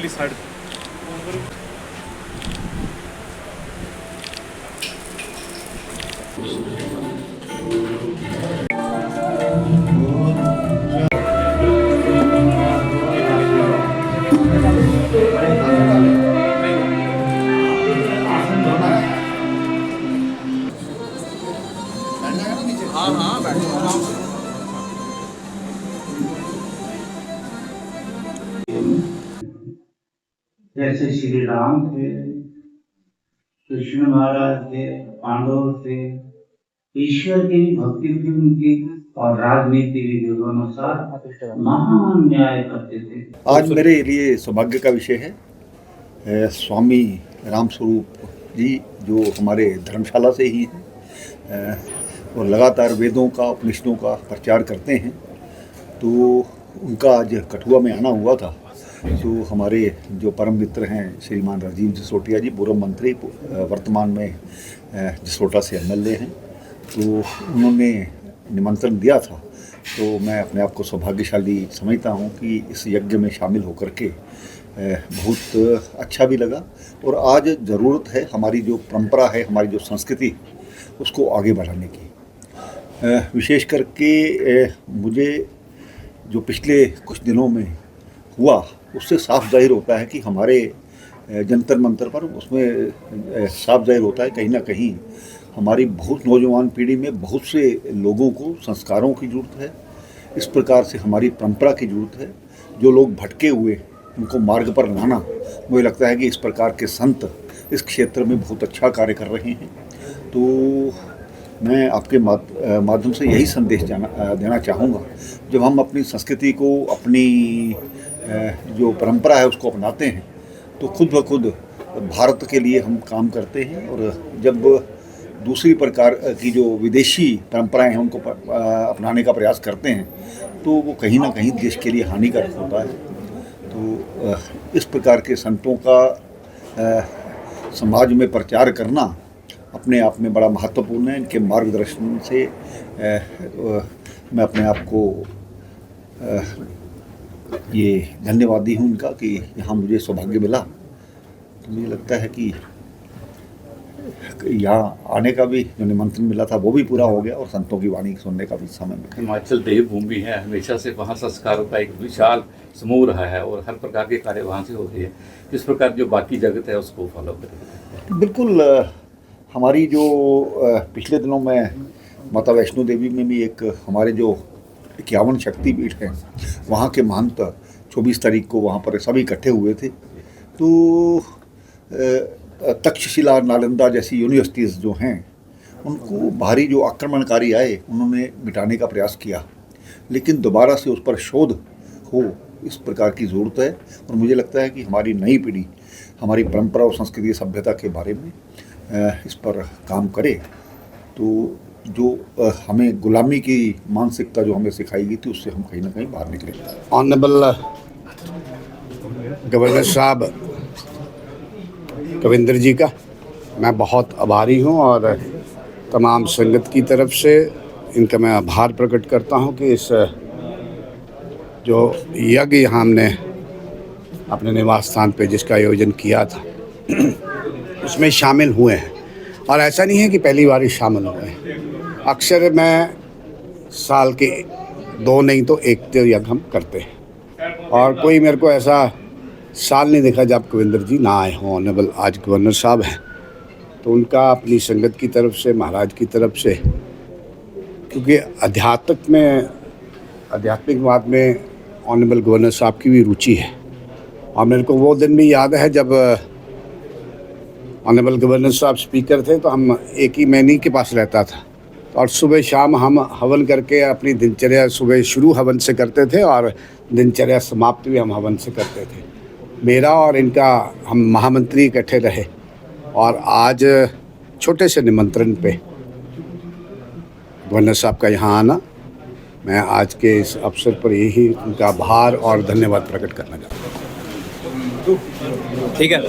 की साइड। हाँ हाँ बैठो। जैसे श्री राम थे, कृष्ण महाराज थे, पांडव थे, ईश्वर की भी भक्ति थी उनकी और राजनीति भी अनुसार महान न्याय करते थे। आज मेरे लिए सौभाग्य का विषय है स्वामी रामस्वरूप जी जो हमारे धर्मशाला से ही हैं और लगातार वेदों का उपनिषदों का प्रचार करते हैं। तो उनका आज कठुआ में आना हुआ था। जो हमारे जो परम मित्र हैं श्रीमान राजीव जसोटिया जी, पूर्व मंत्री, वर्तमान में जसोटा से एमएलए हैं, तो उन्होंने निमंत्रण दिया था। तो मैं अपने आप को सौभाग्यशाली समझता हूँ कि इस यज्ञ में शामिल होकर के बहुत अच्छा भी लगा। और आज ज़रूरत है हमारी जो परंपरा है, हमारी जो संस्कृति, उसको आगे बढ़ाने की। विशेष करके मुझे जो पिछले कुछ दिनों में हुआ उससे साफ जाहिर होता है कि हमारे जंतर मंतर पर उसमें साफ जाहिर होता है कहीं ना कहीं हमारी बहुत नौजवान पीढ़ी में बहुत से लोगों को संस्कारों की ज़रूरत है। इस प्रकार से हमारी परंपरा की ज़रूरत है। जो लोग भटके हुए उनको मार्ग पर लाना, मुझे लगता है कि इस प्रकार के संत इस क्षेत्र में बहुत अच्छा कार्य कर रहे हैं। तो मैं आपके माध्यम से यही संदेश देना चाहूँगा, जब हम अपनी संस्कृति को, अपनी जो परंपरा है उसको अपनाते हैं तो खुद ब खुद भारत के लिए हम काम करते हैं। और जब दूसरी प्रकार की जो विदेशी परंपराएं हैं उनको अपनाने का प्रयास करते हैं तो वो कहीं ना कहीं देश के लिए हानिकारक होता है। तो इस प्रकार के संतों का समाज में प्रचार करना अपने आप में बड़ा महत्वपूर्ण है। इनके मार्गदर्शन से मैं अपने आप को ये धन्यवादी हूँ इनका कि यहाँ मुझे सौभाग्य मिला। तो मुझे लगता है कि यहाँ आने का भी जो निमंत्रण मिला था वो भी पूरा हो गया और संतों की वाणी सुनने का भी समय मिला। हिमाचल देवभूमि है, हमेशा से वहाँ संस्कारों का एक विशाल समूह रहा है और हर प्रकार के कार्य वहाँ से होते हैं। इस प्रकार जो बाकी जगत है उसको फॉलो करें। बिल्कुल। हमारी जो पिछले दिनों में माता वैष्णो देवी में भी एक हमारे जो 51 शक्तिपीठ हैं वहाँ के महंत 24 तारीख को वहाँ पर सभी इकट्ठे हुए थे। तो तक्षशिला, नालंदा जैसी यूनिवर्सिटीज़ जो हैं उनको बाहरी जो आक्रमणकारी आए उन्होंने मिटाने का प्रयास किया, लेकिन दोबारा से उस पर शोध हो, इस प्रकार की ज़रूरत है। और मुझे लगता है कि हमारी नई पीढ़ी हमारी परंपरा और संस्कृति सभ्यता के बारे में इस पर काम करे तो जो हमें गुलामी की मानसिकता जो हमें सिखाई गई थी उससे हम कहीं ना कहीं बाहर निकले। ऑनरेबल गवर्नर साहब कविंदर जी का मैं बहुत आभारी हूं और तमाम संगत की तरफ से इनका मैं आभार प्रकट करता हूं कि इस जो यज्ञ यहाँ हमने अपने निवास स्थान पे जिसका आयोजन किया था उसमें शामिल हुए हैं। और ऐसा नहीं है कि पहली बार ही शामिल हुए हैं, अक्सर मैं साल के 2 नहीं तो 1 यज्ञ हम करते हैं और कोई मेरे को ऐसा साल नहीं देखा जब कविंदर जी ना आए हों। ऑनरेबल आज गवर्नर साहब हैं तो उनका अपनी संगत की तरफ से, महाराज की तरफ से, क्योंकि आध्यात्मिकवाद में ऑनरेबल गवर्नर साहब की भी रुचि है। और मेरे को वो दिन भी याद है जब ऑनरेबल गवर्नर साहब स्पीकर थे तो हम एक ही मैनी के पास रहता था और सुबह शाम हम हवन करके अपनी दिनचर्या सुबह शुरू हवन से करते थे और दिनचर्या समाप्ति भी हम हवन से करते थे। मेरा और इनका हम महामंत्री इकट्ठे रहे और आज छोटे से निमंत्रण पे गवर्नर साहब का यहाँ आना, मैं आज के इस अवसर पर यही उनका आभार और धन्यवाद प्रकट करना चाहता हूँ। ठीक है।